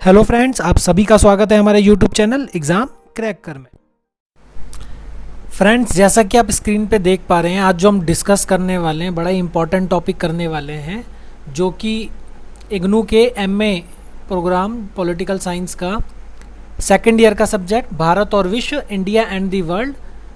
Hello friends, आप सभी का स्वागत है हमारे यूट्यूब चैनल एग्ज़ाम क्रैक कर में। फ्रेंड्स, जैसा कि आप स्क्रीन पे देख पा रहे हैं, आज जो हम डिस्कस करने वाले हैं बड़ा ही इंपॉर्टेंट टॉपिक करने वाले हैं, जो कि इग्नू के एमए प्रोग्राम पॉलिटिकल साइंस का सेकेंड ईयर का सब्जेक्ट भारत और विश्व, इंडिया एंड दी वर्ल्ड,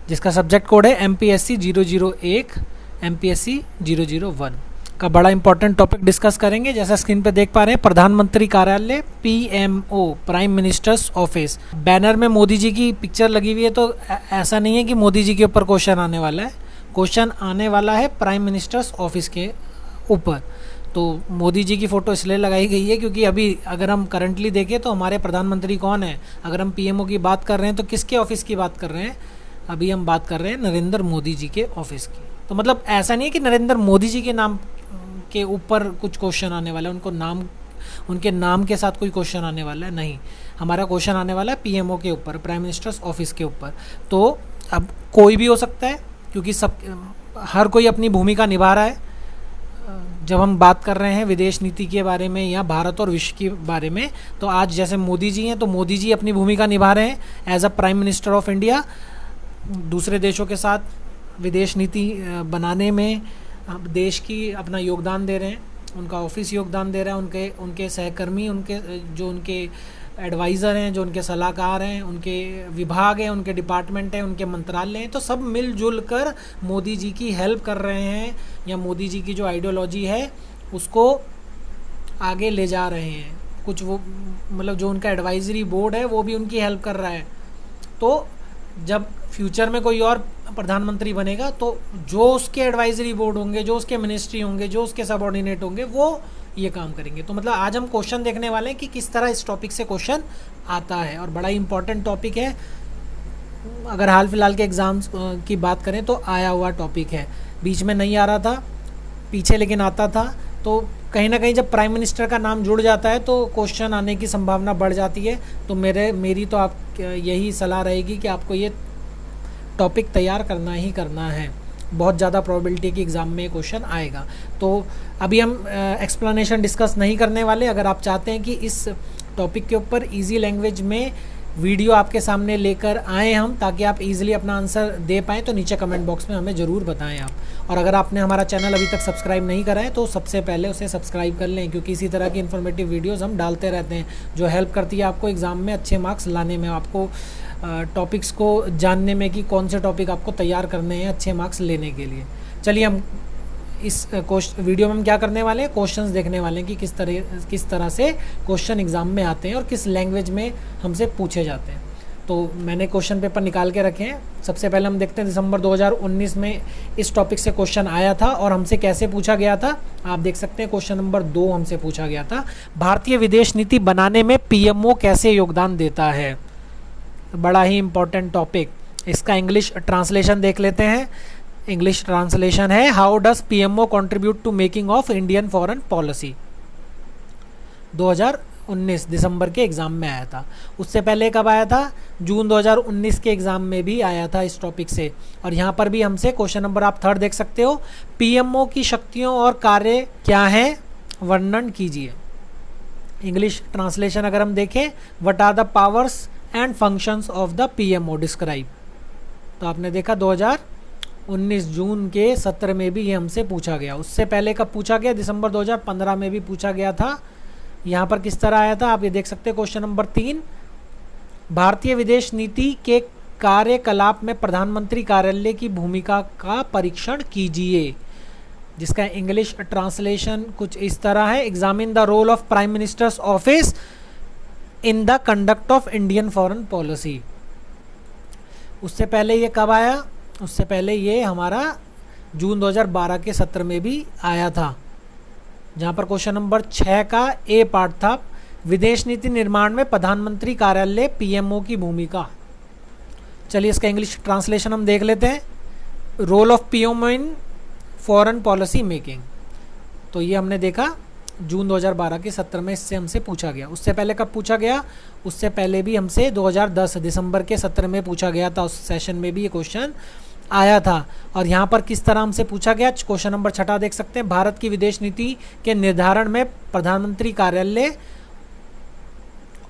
जिसका सब्जेक्ट कोड है MPSC 001 MPSC 001 का बड़ा इंपॉर्टेंट टॉपिक डिस्कस करेंगे। जैसा स्क्रीन पे देख पा रहे हैं, प्रधानमंत्री कार्यालय PMO, prime minister's office, banner में मोदी जी की पिक्चर लगी हुई है। तो ऐसा नहीं है कि मोदी जी के ऊपर क्वेश्चन आने वाला है, क्वेश्चन आने वाला है प्राइम मिनिस्टर्स ऑफिस के ऊपर। तो मोदी जी की फ़ोटो इसलिए लगाई गई है क्योंकि अभी अगर हम करंटली देखें तो हमारे प्रधानमंत्री कौन है। अगर हम PMO की बात कर रहे हैं तो किसके ऑफिस की बात कर रहे हैं? अभी हम बात कर रहे हैं नरेंद्र मोदी जी के ऑफिस की। तो मतलब ऐसा नहीं है कि नरेंद्र मोदी जी के नाम के ऊपर कुछ क्वेश्चन आने वाला है, उनके नाम के साथ कोई क्वेश्चन आने वाला है, नहीं। हमारा क्वेश्चन आने वाला है PMO के ऊपर, प्राइम मिनिस्टर्स ऑफिस के ऊपर। तो अब कोई भी हो सकता है क्योंकि हर कोई अपनी भूमिका निभा रहा है। जब हम बात कर रहे हैं विदेश नीति के बारे में या भारत और विश्व के बारे में, तो आज जैसे मोदी जी हैं तो मोदी जी अपनी भूमिका निभा रहे हैं as a prime minister of India. दूसरे देशों के साथ विदेश नीति बनाने में देश की अपना योगदान दे रहे हैं, उनका ऑफिस योगदान दे रहा है, उनके सहकर्मी, उनके एडवाइज़र हैं, जो उनके सलाहकार हैं, उनके विभाग हैं, उनके डिपार्टमेंट हैं, उनके मंत्रालय हैं, तो सब मिलजुल कर मोदी जी की हेल्प कर रहे हैं या मोदी जी की जो आइडियोलॉजी है उसको आगे ले जा रहे हैं। कुछ वो मतलब जो उनका एडवाइजरी बोर्ड है वो भी उनकी हेल्प कर रहा है। तो जब फ्यूचर में कोई और प्रधानमंत्री बनेगा तो जो उसके एडवाइजरी बोर्ड होंगे, जो उसके मिनिस्ट्री होंगे, जो उसके सबऑर्डिनेट होंगे, वो ये काम करेंगे। तो मतलब आज हम क्वेश्चन देखने वाले हैं कि किस तरह इस टॉपिक से क्वेश्चन आता है, और बड़ा इंपॉर्टेंट टॉपिक है। अगर हाल फिलहाल के एग्ज़ाम्स की बात करें तो आया हुआ टॉपिक है, बीच में नहीं आ रहा था, पीछे लेकिन आता था। तो कहीं ना कहीं जब प्राइम मिनिस्टर का नाम जुड़ जाता है तो क्वेश्चन आने की संभावना बढ़ जाती है। तो मेरी तो आप यही सलाह रहेगी कि आपको ये टॉपिक तैयार करना ही करना है। बहुत ज़्यादा प्रोबेबिलिटी की एग्ज़ाम में क्वेश्चन आएगा। तो अभी हम एक्सप्लेनेशन डिस्कस नहीं करने वाले। अगर आप चाहते हैं कि इस टॉपिक के ऊपर इजी लैंग्वेज में वीडियो आपके सामने लेकर आएँ हम, ताकि आप इजीली अपना आंसर दे पाएँ, तो नीचे कमेंट बॉक्स में हमें ज़रूर बताएं आप। और अगर आपने हमारा चैनल अभी तक सब्सक्राइब नहीं करा है तो सबसे पहले उसे सब्सक्राइब कर लें, क्योंकि इसी तरह की इन्फॉर्मेटिव वीडियोज़ हम डालते रहते हैं जो हेल्प करती है आपको एग्ज़ाम में अच्छे मार्क्स लाने में, आपको टॉपिक्स को जानने में कि कौन से टॉपिक आपको तैयार करने हैं अच्छे मार्क्स लेने के लिए। चलिए हम इस वीडियो में हम क्या करने वाले हैं, क्वेश्चंस देखने वाले हैं कि किस तरह से क्वेश्चन एग्ज़ाम में आते हैं और किस लैंग्वेज में हमसे पूछे जाते हैं। तो मैंने क्वेश्चन पेपर निकाल के रखे हैं। सबसे पहले हम देखते हैं दिसंबर 2019 में इस टॉपिक से क्वेश्चन आया था और हमसे कैसे पूछा गया था। आप देख सकते हैं क्वेश्चन नंबर 2 हमसे पूछा गया था, भारतीय विदेश नीति बनाने में PMO कैसे योगदान देता है। बड़ा ही इम्पोर्टेंट टॉपिक। इसका इंग्लिश ट्रांसलेशन देख लेते हैं। इंग्लिश ट्रांसलेशन है, how does PMO contribute to making of Indian foreign policy. 2019 दिसंबर के एग्ज़ाम में आया था। उससे पहले कब आया था? जून 2019 के एग्ज़ाम में भी आया था इस टॉपिक से। और यहाँ पर भी हमसे क्वेश्चन नंबर आप 3 देख सकते हो, PMO की शक्तियों और कार्य क्या हैं, वर्णन कीजिए। इंग्लिश ट्रांसलेशन अगर हम देखें, what are the powers and functions of the PMO describe. तो आपने देखा 2019 जून के सत्र में भी ये हमसे पूछा गया। उससे पहले कब पूछा गया? दिसंबर 2015 में भी पूछा गया था। यहाँ पर किस तरह आया था आप ये देख सकते हैं। क्वेश्चन नंबर 3, भारतीय विदेश नीति के कार्यकलाप में प्रधानमंत्री कार्यालय की भूमिका का परीक्षण कीजिए, जिसका इंग्लिश ट्रांसलेशन कुछ इस तरह है, examine the role of prime minister's office in the conduct of Indian foreign policy. उससे पहले ये कब आया? उससे पहले ये हमारा जून 2012 के सत्र में भी आया था, जहाँ पर क्वेश्चन नंबर 6 का ए पार्ट था, विदेश नीति निर्माण में प्रधानमंत्री कार्यालय PMO की भूमिका। चलिए इसका इंग्लिश ट्रांसलेशन हम देख लेते हैं, role of PMO in foreign policy making. तो ये हमने देखा जून 2012 के सत्र में इससे हमसे पूछा गया। उससे पहले कब पूछा गया? उससे पहले भी हमसे 2010 दिसंबर के सत्र में पूछा गया था। उस सेशन में भी ये क्वेश्चन आया था। और यहाँ पर किस तरह हमसे पूछा गया, क्वेश्चन नंबर 6 देख सकते हैं, भारत की विदेश नीति के निर्धारण में प्रधानमंत्री कार्यालय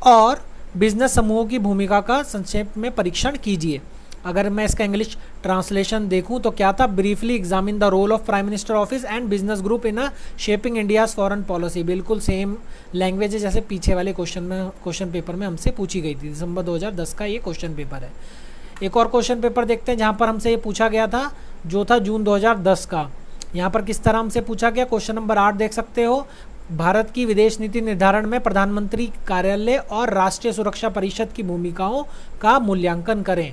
और बिजनेस समूहों की भूमिका का संक्षेप में परीक्षण कीजिए। अगर मैं इसका इंग्लिश ट्रांसलेशन देखूं तो क्या था, briefly examine the role of prime minister office and business group in shaping India's foreign policy. बिल्कुल सेम लैंग्वेज है जैसे पीछे वाले क्वेश्चन पेपर में हमसे पूछी गई थी। दिसंबर 2010 का ये क्वेश्चन पेपर है। एक और क्वेश्चन पेपर देखते हैं जहाँ पर हमसे ये पूछा गया था, जो था जून 2010 का। यहाँ पर किस तरह हमसे पूछा गया, क्वेश्चन नंबर 8 देख सकते हो। भारत की विदेश नीति निर्धारण में प्रधानमंत्री कार्यालय और राष्ट्रीय सुरक्षा परिषद की भूमिकाओं का मूल्यांकन करें,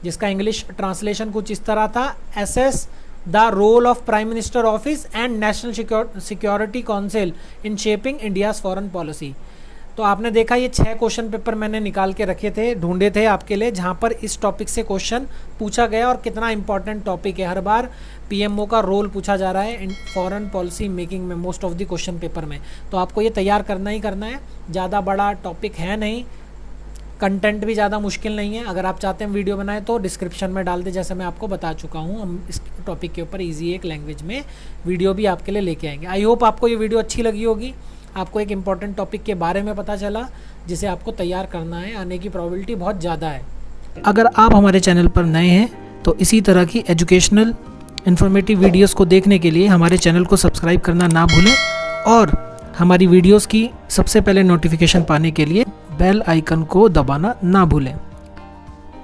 जिसका इंग्लिश ट्रांसलेशन कुछ इस तरह था, assess the role of prime minister office and national security council in shaping India's foreign policy. तो आपने देखा ये 6 क्वेश्चन पेपर मैंने निकाल के रखे थे, ढूंढे थे आपके लिए, जहाँ पर इस टॉपिक से क्वेश्चन पूछा गया और कितना इंपॉर्टेंट टॉपिक है। हर बार पीएमओ का रोल पूछा जा रहा है इन फॉरेन पॉलिसी मेकिंग में most of the question paper में। तो आपको ये तैयार करना ही करना है। ज़्यादा बड़ा टॉपिक है नहीं, कंटेंट भी ज़्यादा मुश्किल नहीं है। अगर आप चाहते हैं वीडियो बनाए तो डिस्क्रिप्शन में डाल दे, जैसे मैं आपको बता चुका हूँ। हम इस टॉपिक के ऊपर ईजी एक लैंग्वेज में वीडियो भी आपके लिए लेके आएंगे। आई होप आपको ये वीडियो अच्छी लगी होगी, आपको एक इम्पॉर्टेंट टॉपिक के बारे में पता चला जिसे आपको तैयार करना है, आने की प्रोबेबिलिटी बहुत ज़्यादा है। अगर आप हमारे चैनल पर नए हैं तो इसी तरह की एजुकेशनल इन्फॉर्मेटिव वीडियोस को देखने के लिए हमारे चैनल को सब्सक्राइब करना ना भूलें और हमारी वीडियोस की सबसे पहले नोटिफिकेशन पाने के लिए बेल आइकन को दबाना ना भूलें।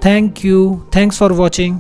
Thank you, thanks for watching.